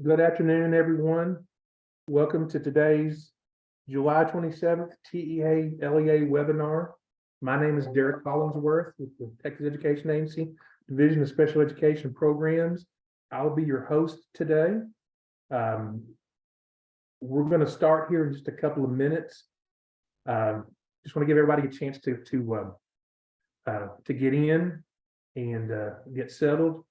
Good afternoon, everyone. Welcome to today's July 27th TEA LEA webinar. My name is Derek Collinsworth with the Texas Education Agency, Division of Special Education Programs. I'll be your host today. We're going to start here in just a couple of minutes. Just want to give everybody a chance to get in and get settled.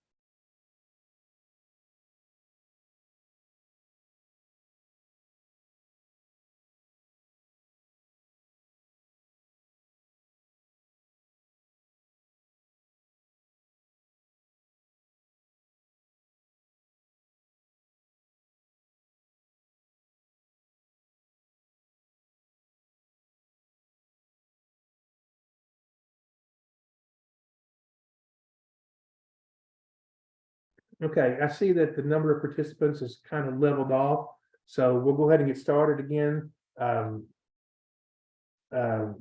Okay, I see that the number of participants is kind of leveled off, so we'll go ahead and get started again.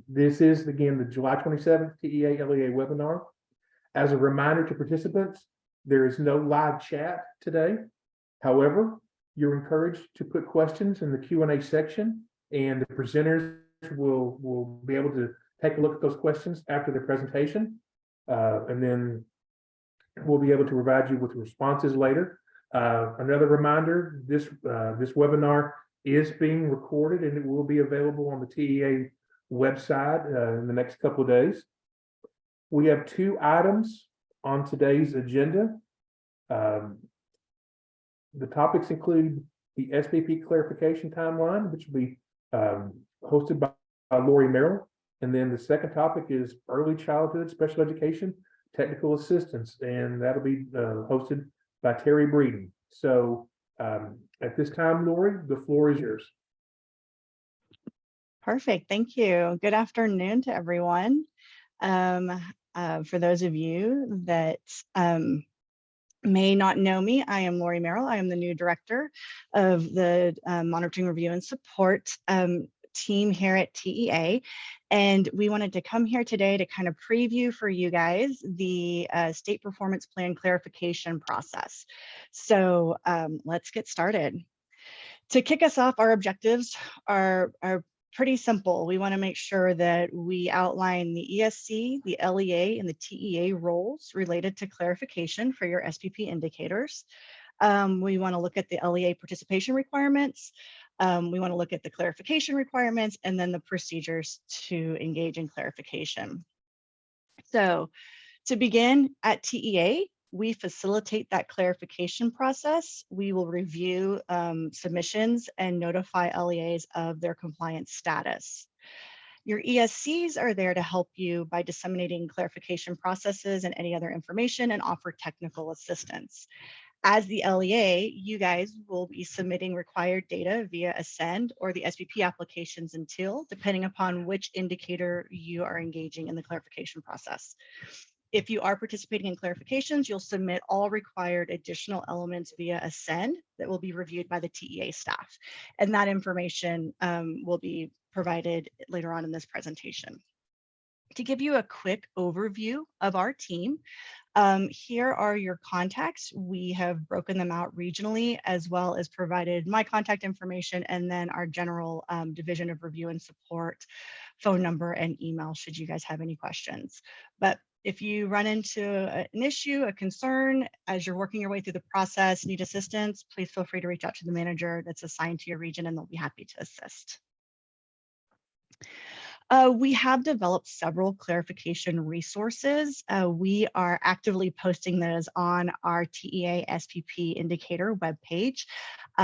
This is, again, the July 27th TEA LEA webinar. As a reminder to participants, there is no live chat today. However, you're encouraged to put questions in the Q&A section, and the presenters will be able to take a look at those questions after the presentation, and then we'll be able to provide you with responses later. Another reminder, this webinar is being recorded and it will be available on the TEA website in the next couple of days. We have two items on today's agenda. The topics include the SPP clarification timeline, which will be hosted by Lori Merrill. And then the second topic is early childhood special education technical assistance, and that'll be hosted by Terry Breeden. So at this time, Lori, the floor is yours. Perfect, thank you. Good afternoon to everyone. For those of you that may not know me, I am Lori Merrill. I am the new director of the Monitoring, Review, and Support team here at TEA. And we wanted to come here today to kind of preview for you guys the state performance plan clarification process. So let's get started. To kick us off, our objectives are pretty simple. We want to make sure that we outline the ESC, the LEA, and the TEA roles related to clarification for your SPP indicators. We want to look at the LEA participation requirements. We want to look at the clarification requirements and then the procedures to engage in clarification. So to begin, at TEA, we facilitate that clarification process. We will review submissions and notify LEAs of their compliance status. Your ESCs are there to help you by disseminating clarification processes and any other information and offer technical assistance. As the LEA, you guys will be submitting required data via Ascend or the SPP applications until, depending upon which indicator you are engaging in the clarification process. If you are participating in clarifications, you'll submit all required additional elements via Ascend that will be reviewed by the TEA staff. And that information will be provided later on in this presentation. To give you a quick overview of our team, here are your contacts. We have broken them out regionally, as well as provided my contact information and then our general Division of Review and Support phone number and email should you guys have any questions. But if you run into an issue, a concern, as you're working your way through the process, need assistance, please feel free to reach out to the manager that's assigned to your region and they'll be happy to assist. We have developed several clarification resources. We are actively posting those on our TEA SPP indicator webpage.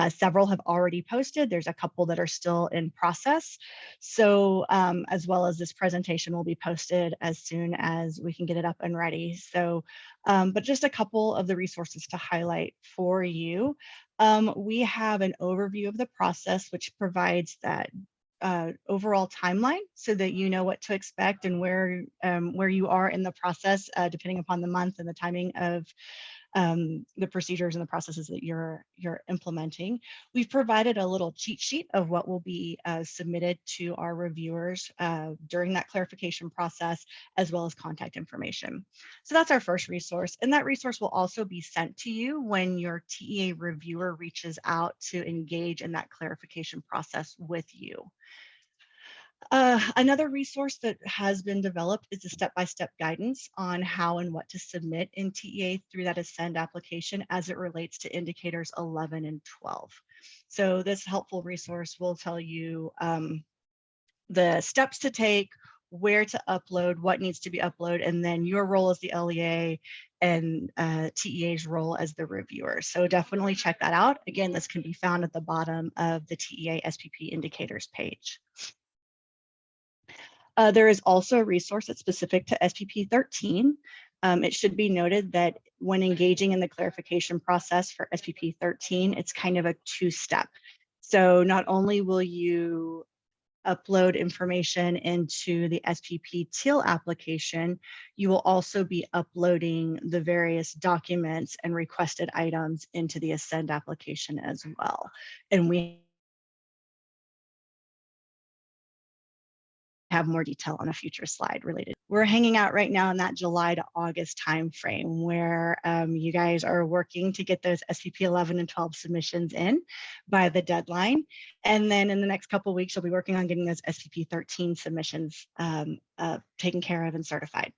Several have already posted. There's a couple that are still in process. So as well as this presentation will be posted as soon as we can get it up and ready. So, but just a couple of the resources to highlight for you. We have an overview of the process, which provides that overall timeline so that you know what to expect and where you are in the process, depending upon the month and the timing of the procedures and the processes that you're implementing. We've provided a little cheat sheet of what will be submitted to our reviewers during that clarification process, as well as contact information. So that's our first resource, and that resource will also be sent to you when your TEA reviewer reaches out to engage in that clarification process with you. Another resource that has been developed is a step-by-step guidance on how and what to submit in TEA through that Ascend application as it relates to indicators 11 and 12. So this helpful resource will tell you the steps to take, where to upload, what needs to be uploaded, and then your role as the LEA and TEA's role as the reviewer. So definitely check that out. Again, this can be found at the bottom of the TEA SPP indicators page. There is also a resource that's specific to SPP 13. It should be noted that when engaging in the clarification process for SPP 13, it's kind of a two-step. So not only will you upload information into the SPP TEAL application, you will also be uploading the various documents and requested items into the Ascend application as well. And we have more detail on a future slide related. We're hanging out right now in that July to August timeframe where you guys are working to get those SPP 11 and 12 submissions in by the deadline. And then in the next couple of weeks, you'll be working on getting those SPP 13 submissions taken care of and certified.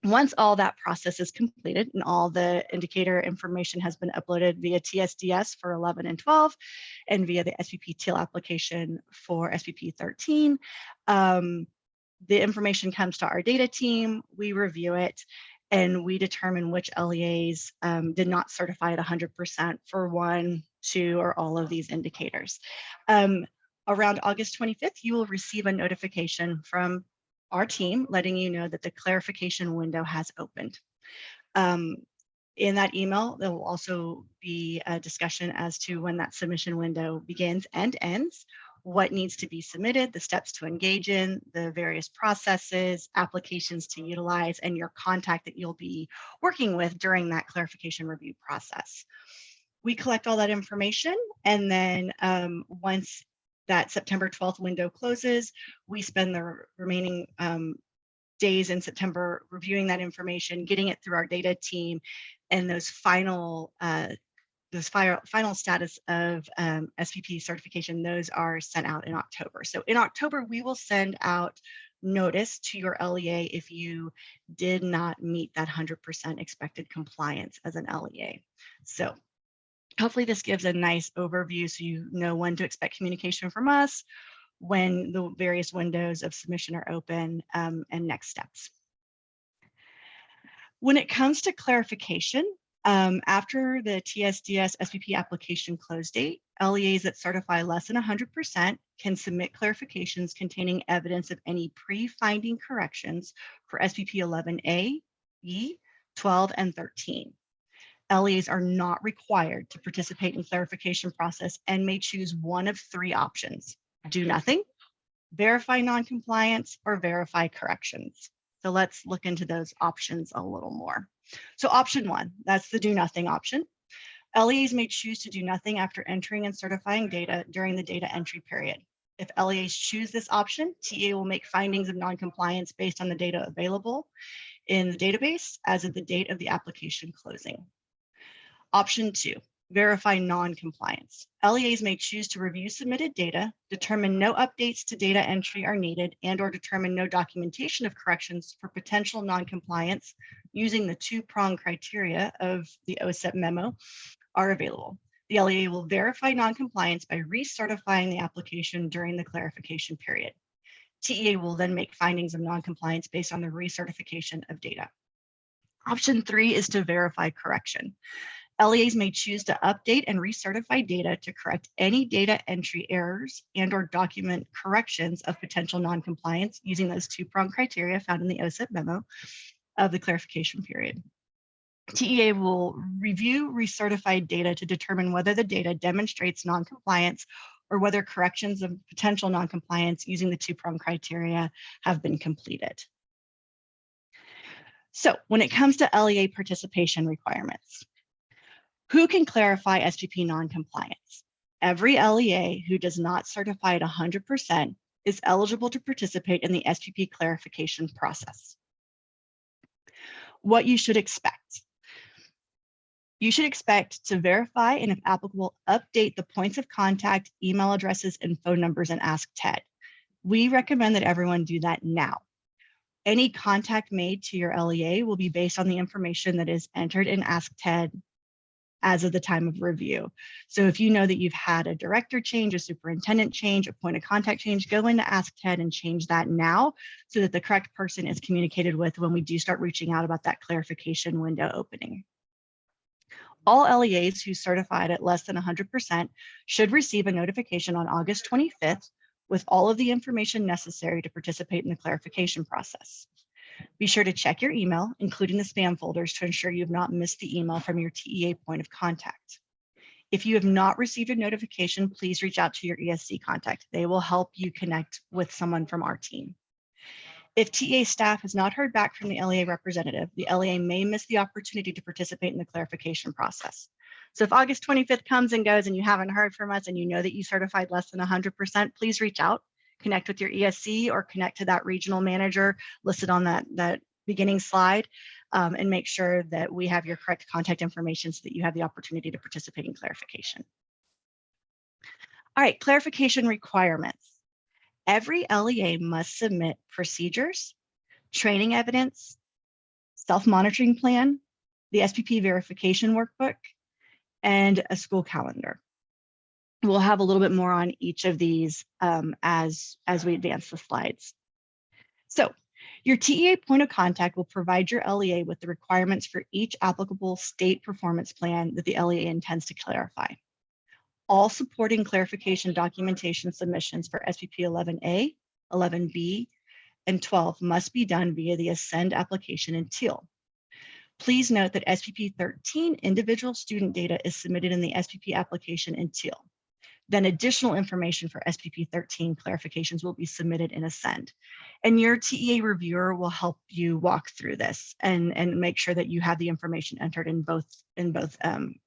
Once all that process is completed and all the indicator information has been uploaded via TSDS for 11 and 12 and via the SPP TEAL application for SPP 13, the information comes to our data team, we review it, and we determine which LEAs did not certify at 100% for 1, 2, or all of these indicators. Around August 25th, you will receive a notification from our team letting you know that the clarification window has opened. In that email, there will also be a discussion as to when that submission window begins and ends, what needs to be submitted, the steps to engage in, the various processes, applications to utilize, and your contact that you'll be working with during that clarification review process. We collect all that information, and then once that September 12th window closes, we spend the remaining days in September reviewing that information, getting it through our data team, and those final status of SPP certification, those are sent out in October. So in October, we will send out notice to your LEA if you did not meet that 100% expected compliance as an LEA. So hopefully this gives a nice overview so you know when to expect communication from us, when the various windows of submission are open, and next steps. When it comes to clarification, after the TSDS SPP application close date, LEAs that certify less than 100% can submit clarifications containing evidence of any pre-finding corrections for SPP 11A, E, 12, and 13. LEAs are not required to participate in clarification process and may choose one of 3 options: do nothing, verify non-compliance, or verify corrections. So let's look into those options a little more. So option 1, that's the do nothing option. LEAs may choose to do nothing after entering and certifying data during the data entry period. If LEAs choose this option, TEA will make findings of non-compliance based on the data available in the database as of the date of the application closing. Option 2, verify non-compliance. LEAs may choose to review submitted data, determine no updates to data entry are needed, and/or determine no documentation of corrections for potential non-compliance using the 2-prong criteria of the OSEP memo are available. The LEA will verify non-compliance by recertifying the application during the clarification period. TEA will then make findings of non-compliance based on the recertification of data. Option 3 is to verify correction. LEAs may choose to update and recertify data to correct any data entry errors and/or document corrections of potential non-compliance using those 2-prong criteria found in the OSEP memo of the clarification period. TEA will review recertified data to determine whether the data demonstrates non-compliance or whether corrections of potential non-compliance using the 2-prong criteria have been completed. So when it comes to LEA participation requirements, who can clarify SPP noncompliance? Every LEA who does not certify at 100% is eligible to participate in the SPP clarification process. What you should expect. You should expect to verify and, if applicable, update the points of contact, email addresses, and phone numbers in Ask TED. We recommend that everyone do that now. Any contact made to your LEA will be based on the information that is entered in Ask TED as of the time of review. So if you know that you've had a director change, a superintendent change, a point of contact change, go into Ask TED and change that now so that the correct person is communicated with when we do start reaching out about that clarification window opening. All LEAs who certified at less than 100% should receive a notification on August 25th with all of the information necessary to participate in the clarification process. Be sure to check your email, including the spam folders, to ensure you have not missed the email from your TEA point of contact. If you have not received a notification, please reach out to your ESC contact. They will help you connect with someone from our team. If TEA staff has not heard back from the LEA representative, the LEA may miss the opportunity to participate in the clarification process. So if August 25th comes and goes and you haven't heard from us and you know that you certified less than 100%, please reach out, connect with your ESC, or connect to that regional manager listed on that beginning slide, and make sure that we have your correct contact information so that you have the opportunity to participate in clarification. All right, clarification requirements. Every LEA must submit procedures, training evidence, self-monitoring plan, the SPP verification workbook, and a school calendar. We'll have a little bit more on each of these as we advance the slides. So your TEA point of contact will provide your LEA with the requirements for each applicable state performance plan that the LEA intends to clarify. All supporting clarification documentation submissions for SPP 11A, 11B, and 12 must be done via the Ascend application in Teal. Please note that SPP 13 individual student data is submitted in the SPP application in Teal. Then additional information for SPP 13 clarifications will be submitted in Ascend. And your TEA reviewer will help you walk through this and make sure that you have the information entered in both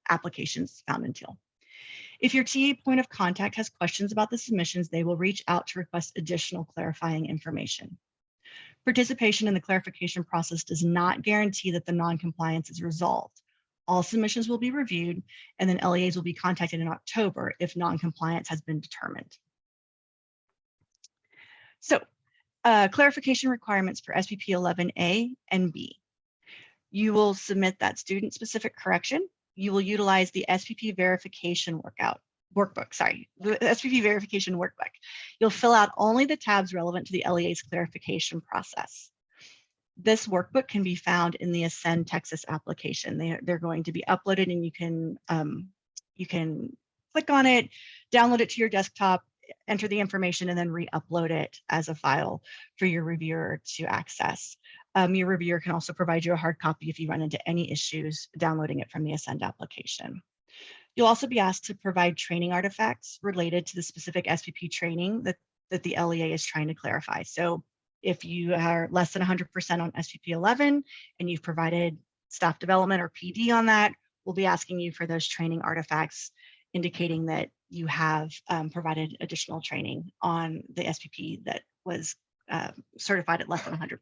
applications found in Teal. If your TEA point of contact has questions about the submissions, they will reach out to request additional clarifying information. Participation in the clarification process does not guarantee that the non-compliance is resolved. All submissions will be reviewed, and then LEAs will be contacted in October if non-compliance has been determined. So, clarification requirements for SPP 11A and B. You will submit that student-specific correction. You will utilize the SPP verification workbook. The SPP verification workbook. You'll fill out only the tabs relevant to the LEA's clarification process. This workbook can be found in the Ascend Texas application. They're going to be uploaded, and you can click on it, download it to your desktop, enter the information, and then re-upload it as a file for your reviewer to access. Your reviewer can also provide you a hard copy if you run into any issues downloading it from the Ascend application. You'll also be asked to provide training artifacts related to the specific SPP training that the LEA is trying to clarify. So if you are less than 100% on SPP 11 and you've provided staff development or PD on that, we'll be asking you for those training artifacts indicating that you have provided additional training on the SPP that was certified at less than 100%.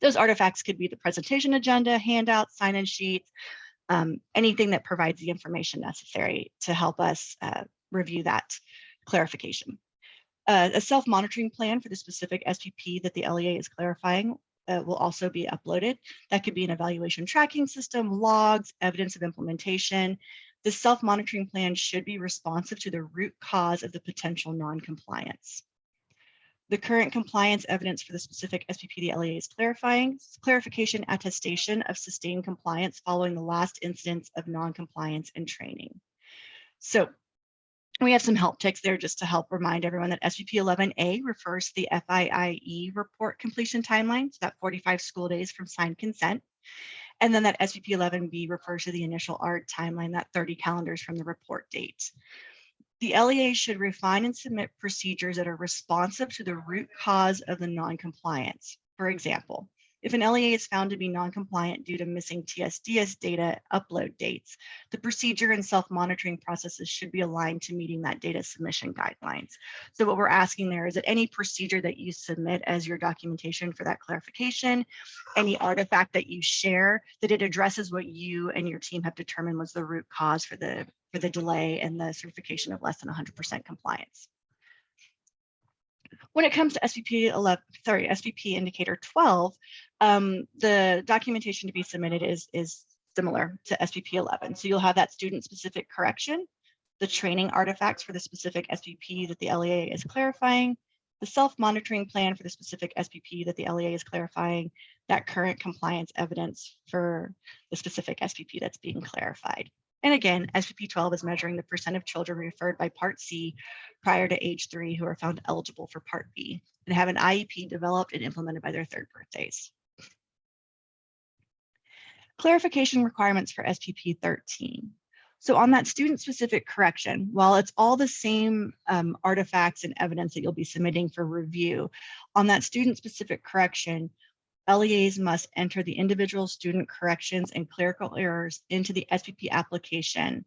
Those artifacts could be the presentation agenda, handouts, sign-in sheets, anything that provides the information necessary to help us review that clarification. A self-monitoring plan for the specific SPP that the LEA is clarifying will also be uploaded. That could be an evaluation tracking system, logs, evidence of implementation. The self-monitoring plan should be responsive to the root cause of the potential non-compliance. The current compliance evidence for the specific SPP the LEA is clarifying, clarification attestation of sustained compliance following the last instance of non-compliance and training. So we have some help ticks there just to help remind everyone that SPP 11A refers to the FIIE report completion timeline, so that 45 school days from signed consent. And then that SPP 11B refers to the initial ART timeline, that 30 calendars from the report date. The LEA should refine and submit procedures that are responsive to the root cause of the non-compliance. For example, If an LEA is found to be non-compliant due to missing TSDS data upload dates, the procedure and self-monitoring processes should be aligned to meeting that data submission guidelines. So what we're asking there is that any procedure that you submit as your documentation for that clarification, any artifact that you share, that it addresses what you and your team have determined was the root cause for the delay and the certification of less than 100% compliance. When it comes to SPP indicator 12, the documentation to be submitted is similar to SPP 11. So you'll have that student-specific correction, the training artifacts for the specific SPP that the LEA is clarifying, the self-monitoring plan for the specific SPP that the LEA is clarifying, that current compliance evidence for the specific SPP that's being clarified. And again, SPP 12 is measuring the % of children referred by Part C prior to age 3 who are found eligible for Part B and have an IEP developed and implemented by their 3rd birthdays. Clarification requirements for SPP 13. So on that student-specific correction, while it's all the same artifacts and evidence that you'll be submitting for review, on that student-specific correction, LEAs must enter the individual student corrections and clerical errors into the SPP application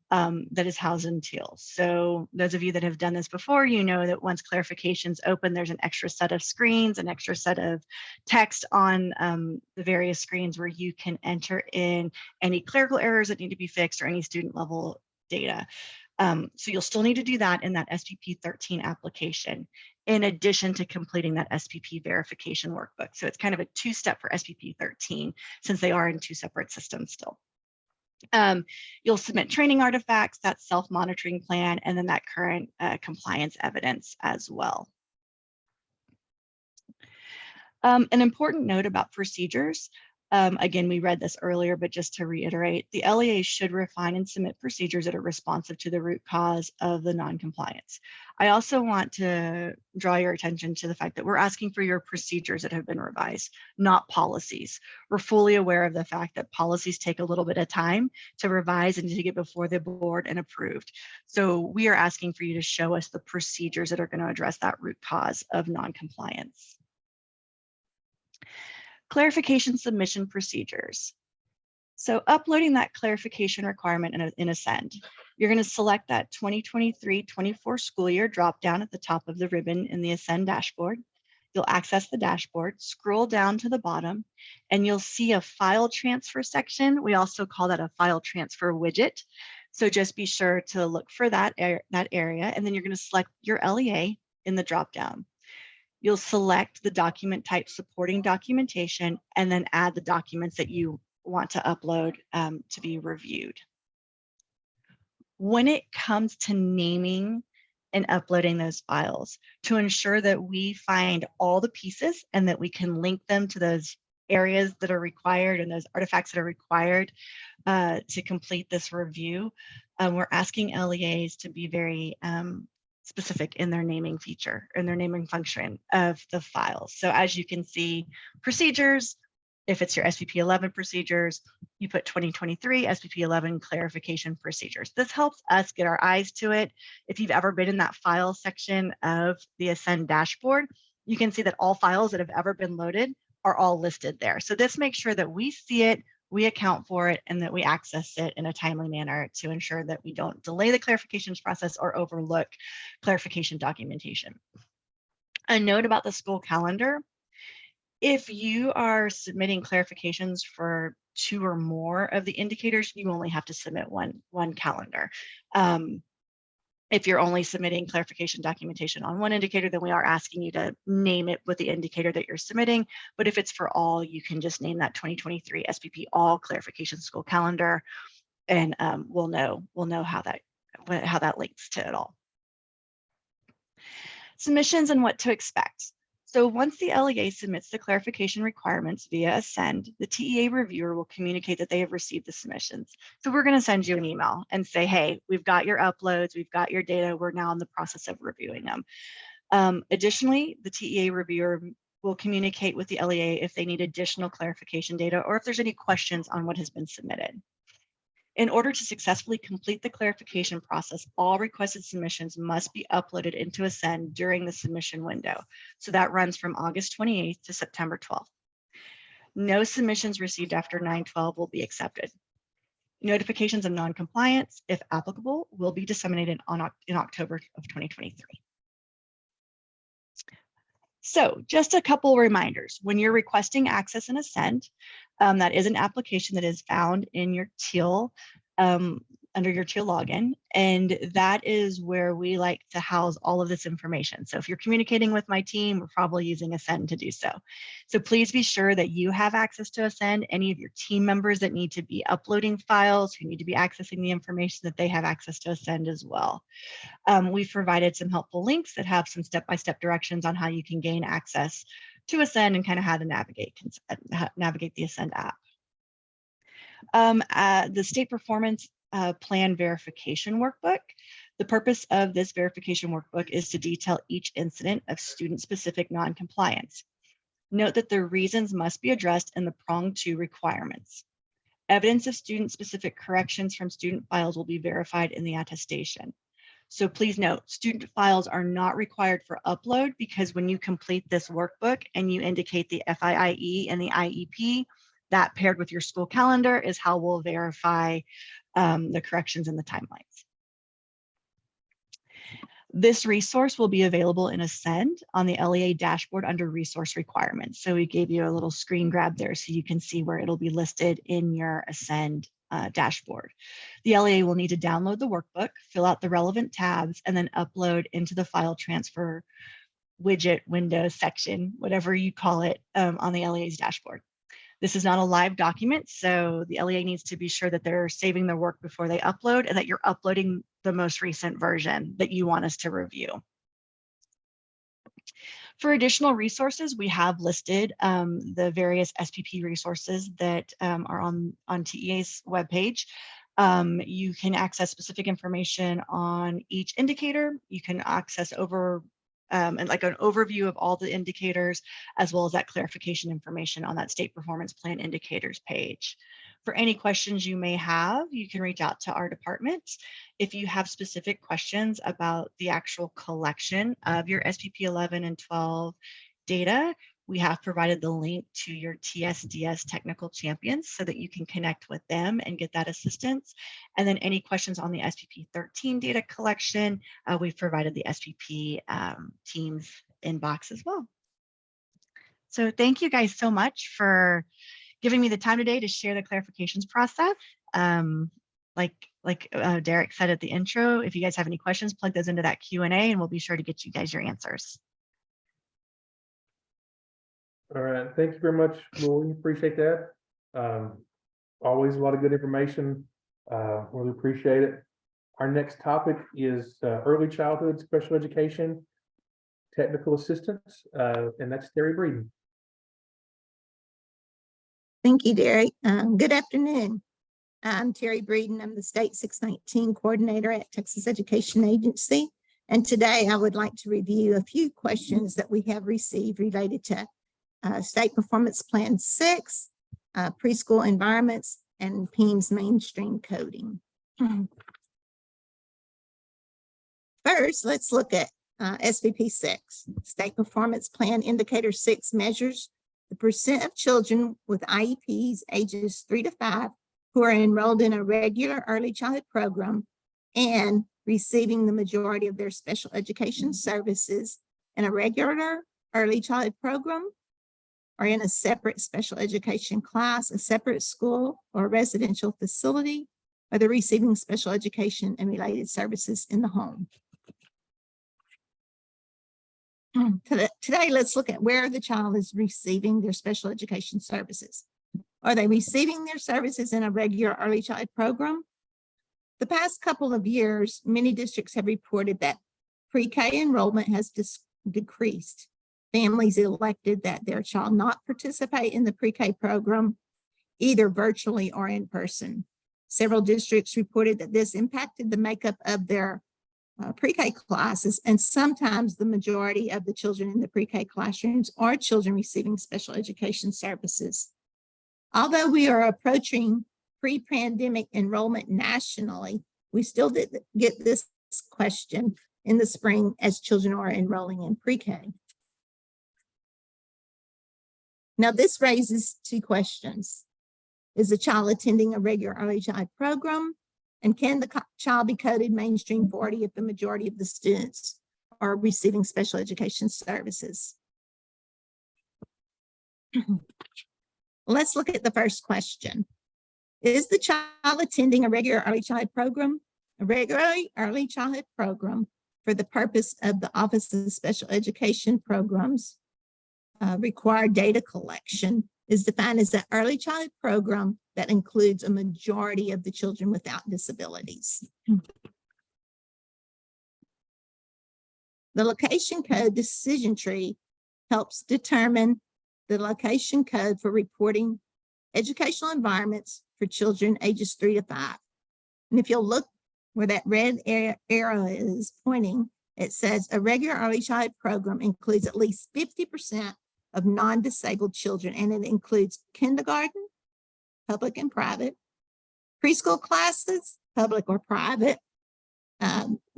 that is housed in Teal. So those of you that have done this before, you know that once clarifications open, there's an extra set of screens, an extra set of text on the various screens where you can enter in any clerical errors that need to be fixed or any student level data. So you'll still need to do that in that SPP 13 application, in addition to completing that SPP verification workbook. So it's kind of a 2-step for SPP 13, since they are in 2 separate systems still. You'll submit training artifacts, that self-monitoring plan, and then that current compliance evidence as well. An important note about procedures. Again, we read this earlier, but just to reiterate, the LEA should refine and submit procedures that are responsive to the root cause of the non-compliance. I also want to draw your attention to the fact that we're asking for your procedures that have been revised, not policies. We're fully aware of the fact that policies take a little bit of time to revise and to get before the board and approved. So we are asking for you to show us the procedures that are going to address that root cause of non-compliance. Clarification submission procedures. So uploading that clarification requirement in Ascend, you're going to select that 2023-24 school year dropdown at the top of the ribbon in the Ascend dashboard. You'll access the dashboard, scroll down to the bottom, and you'll see a file transfer section. We also call that a file transfer widget. So just be sure to look for that area, and then you're going to select your LEA in the dropdown. You'll select the document type supporting documentation and then add the documents that you want to upload to be reviewed. When it comes to naming and uploading those files, to ensure that we find all the pieces and that we can link them to those areas that are required and those artifacts that are required to complete this review, we're asking LEAs to be very specific in their naming feature, in their naming function of the files. So as you can see, procedures, if it's your SPP 11 procedures, you put 2023 SPP 11 clarification procedures. This helps us get our eyes to it. If you've ever been in that file section of the Ascend dashboard, you can see that all files that have ever been loaded are all listed there. So this makes sure that we see it, we account for it, and that we access it in a timely manner to ensure that we don't delay the clarifications process or overlook clarification documentation. A note about the school calendar. If you are submitting clarifications for 2 or more of the indicators, you only have to submit one calendar. If you're only submitting clarification documentation on one indicator, then we are asking you to name it with the indicator that you're submitting. But if it's for all, you can just name that 2023 SPP all clarification school calendar, and we'll know how that links to it all. Submissions and what to expect. So once the LEA submits the clarification requirements via Ascend, the TEA reviewer will communicate that they have received the submissions. So we're going to send you an email and say, hey, we've got your uploads, we've got your data, we're now in the process of reviewing them. Additionally, the TEA reviewer will communicate with the LEA if they need additional clarification data or if there's any questions on what has been submitted. In order to successfully complete the clarification process, all requested submissions must be uploaded into Ascend during the submission window. So that runs from August 28th to September 12th. No submissions received after 9/12 will be accepted. Notifications of non-compliance, if applicable, will be disseminated in October of 2023. So just a couple reminders. When you're requesting access and Ascend, that is an application that is found in your Teal, under your Teal login. And that is where we like to house all of this information. So if you're communicating with my team, we're probably using Ascend to do so. So please be sure that you have access to Ascend. Any of your team members that need to be uploading files, who need to be accessing the information, that they have access to Ascend as well. We've provided some helpful links that have some step-by-step directions on how you can gain access to Ascend and kind of how to navigate the Ascend app. The state performance plan verification workbook. The purpose of this verification workbook is to detail each incident of student-specific non-compliance. Note that the reasons must be addressed in the prong 2 requirements. Evidence of student-specific corrections from student files will be verified in the attestation. So please note, student files are not required for upload, because when you complete this workbook and you indicate the FIIE and the IEP, that paired with your school calendar is how we'll verify the corrections and the timelines. This resource will be available in Ascend on the LEA dashboard under resource requirements. So we gave you a little screen grab there so you can see where it'll be listed in your Ascend dashboard. The LEA will need to download the workbook, fill out the relevant tabs, and then upload into the file transfer widget window section, whatever you call it, on the LEA's dashboard. This is not a live document, so the LEA needs to be sure that they're saving their work before they upload, and that you're uploading the most recent version that you want us to review. For additional resources, we have listed the various SPP resources that are on TEA's webpage. You can access specific information on each indicator. You can access and like an overview of all the indicators, as well as that clarification information on that state performance plan indicators page. For any questions you may have, you can reach out to our department. If you have specific questions about the actual collection of your SPP 11 and 12 data, we have provided the link to your TSDS technical champions so that you can connect with them and get that assistance. And then any questions on the SPP 13 data collection, we've provided the SPP teams inbox as well. So thank you guys so much for giving me the time today to share the clarifications process. Like Derek said at the intro, if you guys have any questions, plug those into that Q&A and we'll be sure to get you guys your answers. All right, thank you very much, Lori. Appreciate that. Always a lot of good information. Really appreciate it. Our next topic is early childhood special education technical assistance, and that's Terry Breeden. Thank you, Derek. Good afternoon. I'm Terry Breeden. I'm the State 619 Coordinator at Texas Education Agency. And today I would like to review a few questions that we have received related to State Performance Plan 6, preschool environments, and PEIMS mainstream coding. First, let's look at SPP 6. State Performance Plan Indicator 6 measures the percent of children with IEPs ages 3 to 5 who are enrolled in a regular early childhood program and receiving the majority of their special education services in a regular early childhood program, or in a separate special education class, a separate school or residential facility, or they're receiving special education and related services in the home. Today, let's look at where the child is receiving their special education services. Are they receiving their services in a regular early childhood program? The past couple of years, many districts have reported that pre-K enrollment has decreased. Families elected that their child not participate in the pre-K program, either virtually or in person. Several districts reported that this impacted the makeup of their pre-K classes, and sometimes the majority of the children in the pre-K classrooms are children receiving special education services. Although we are approaching pre-pandemic enrollment nationally, we still did get this question in the spring as children are enrolling in pre-K. Now, this raises two questions. Is the child attending a regular early child program? And can the child be coded mainstream 40 if the majority of the students are receiving special education services? Let's look at the first question. Is the child attending a regular early child program? A regular early childhood program for the purpose of the Office of Special Education Programs required data collection is defined as an early childhood program that includes a majority of the children without disabilities. The location code decision tree helps determine the location code for reporting educational environments for children ages 3 to 5. And if you'll look where that red arrow is pointing, it says a regular early childhood program includes at least 50% of non-disabled children, and it includes kindergarten, public and private, preschool classes, public or private,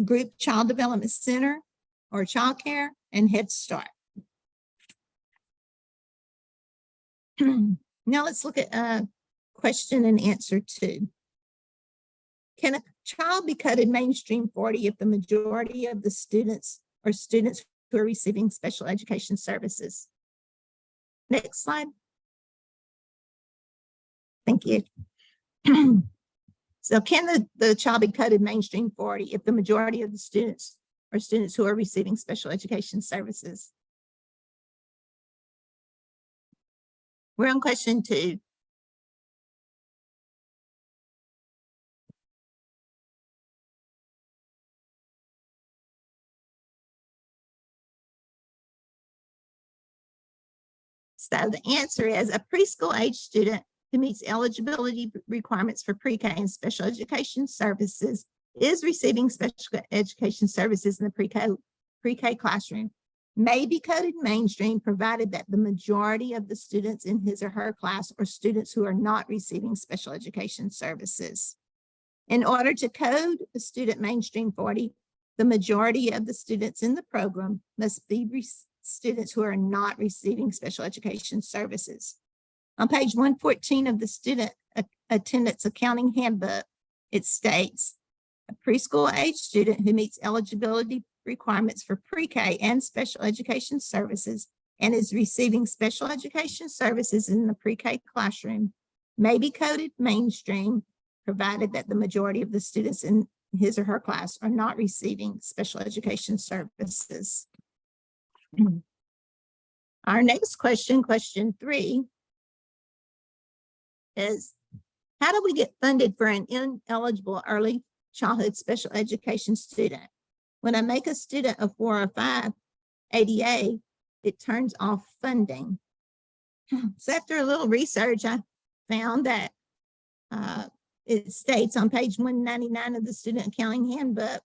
group child development center or childcare, and Head Start. Now let's look at question and answer 2. Can a child be coded mainstream 40 if the majority of the students are students who are receiving special education services? Next slide. Thank you. So can the child be coded mainstream 40 if the majority of the students are students who are receiving special education services? We're on question 2. So the answer is a preschool age student who meets eligibility requirements for pre-K and special education services is receiving special education services in the pre-K classroom, may be coded mainstream provided that the majority of the students in his or her class are students who are not receiving special education services. In order to code a student mainstream 40, the majority of the students in the program must be students who are not receiving special education services. On page 114 of the student attendance accounting handbook, it states a preschool age student who meets eligibility requirements for pre-K and special education services and is receiving special education services in the pre-K classroom may be coded mainstream, provided that the majority of the students in his or her class are not receiving special education services. Our next question, question 3, is how do we get funded for an ineligible early childhood special education student? When I make a student a 4 or 5 ADA, it turns off funding. So after a little research, I found that it states on page 199 of the student accounting handbook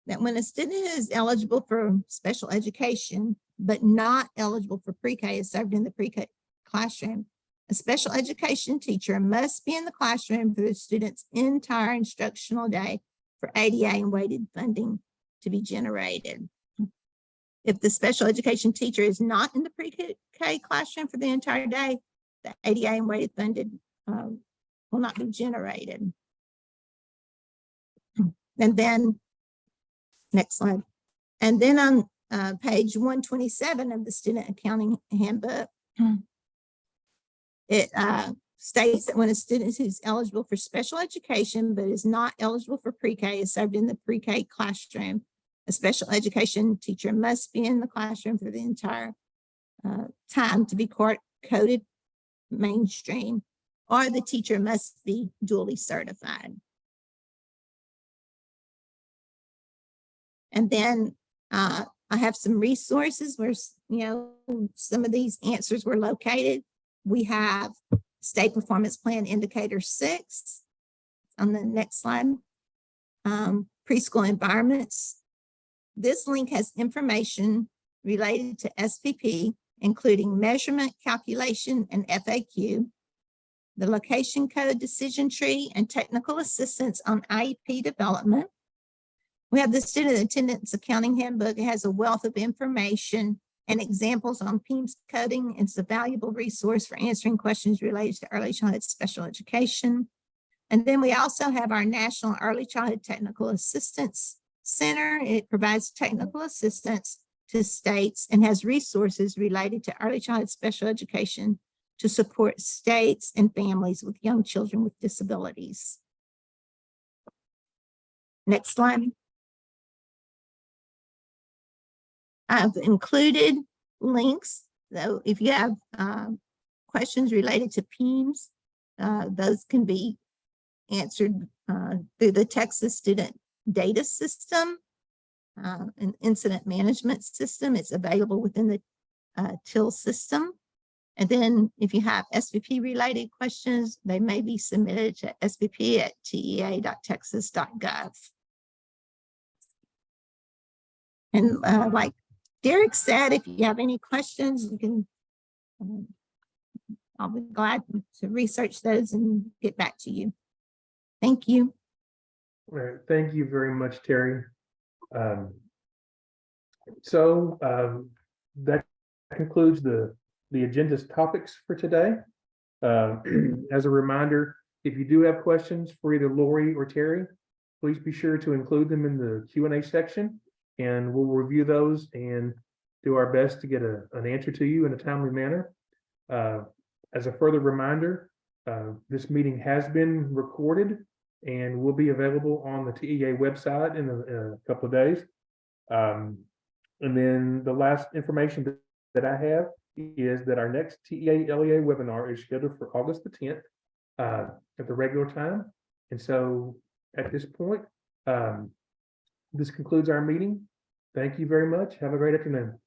that when a student is eligible for special education, but not eligible for pre-K is served in the pre-K classroom, a special education teacher must be in the classroom for the student's entire instructional day for ADA and weighted funding to be generated. If the special education teacher is not in the pre-K classroom for the entire day, the ADA and weighted funded will not be generated. And then, next slide. And then on page 127 of the student accounting handbook, it states that when a student who's eligible for special education but is not eligible for pre-K is served in the pre-K classroom, a special education teacher must be in the classroom for the entire time to be coded mainstream, or the teacher must be duly certified. And then I have some resources where, some of these answers were located. We have State Performance Plan Indicator 6 on the next slide. Preschool environments. This link has information related to SPP, including measurement, calculation, and FAQ, the location code decision tree, and technical assistance on IEP development. We have the student attendance accounting handbook. It has a wealth of information and examples on PEIMS coding. It's a valuable resource for answering questions related to early childhood special education. And then we also have our National Early Childhood Technical Assistance Center. It provides technical assistance to states and has resources related to early childhood special education to support states and families with young children with disabilities. Next slide. I've included links, so if you have questions related to PEIMS, those can be answered through the Texas Student Data System, an incident management system. It's available within the TIL system. And then if you have SVP related questions, they may be submitted to svp@tea.texas.gov. And like Derek said, if you have any questions, you can, I'll be glad to research those and get back to you. Thank you. All right, thank you very much, Terry. That concludes the agenda's topics for today. As a reminder, if you do have questions for either Lori or Terry, please be sure to include them in the Q&A section, and we'll review those and do our best to get an answer to you in a timely manner. As a further reminder, this meeting has been recorded and will be available on the TEA website in a couple of days. And then the last information that I have is that our next TEA LEA webinar is scheduled for August the 10th at the regular time. And so at this point, this concludes our meeting. Thank you very much. Have a great afternoon.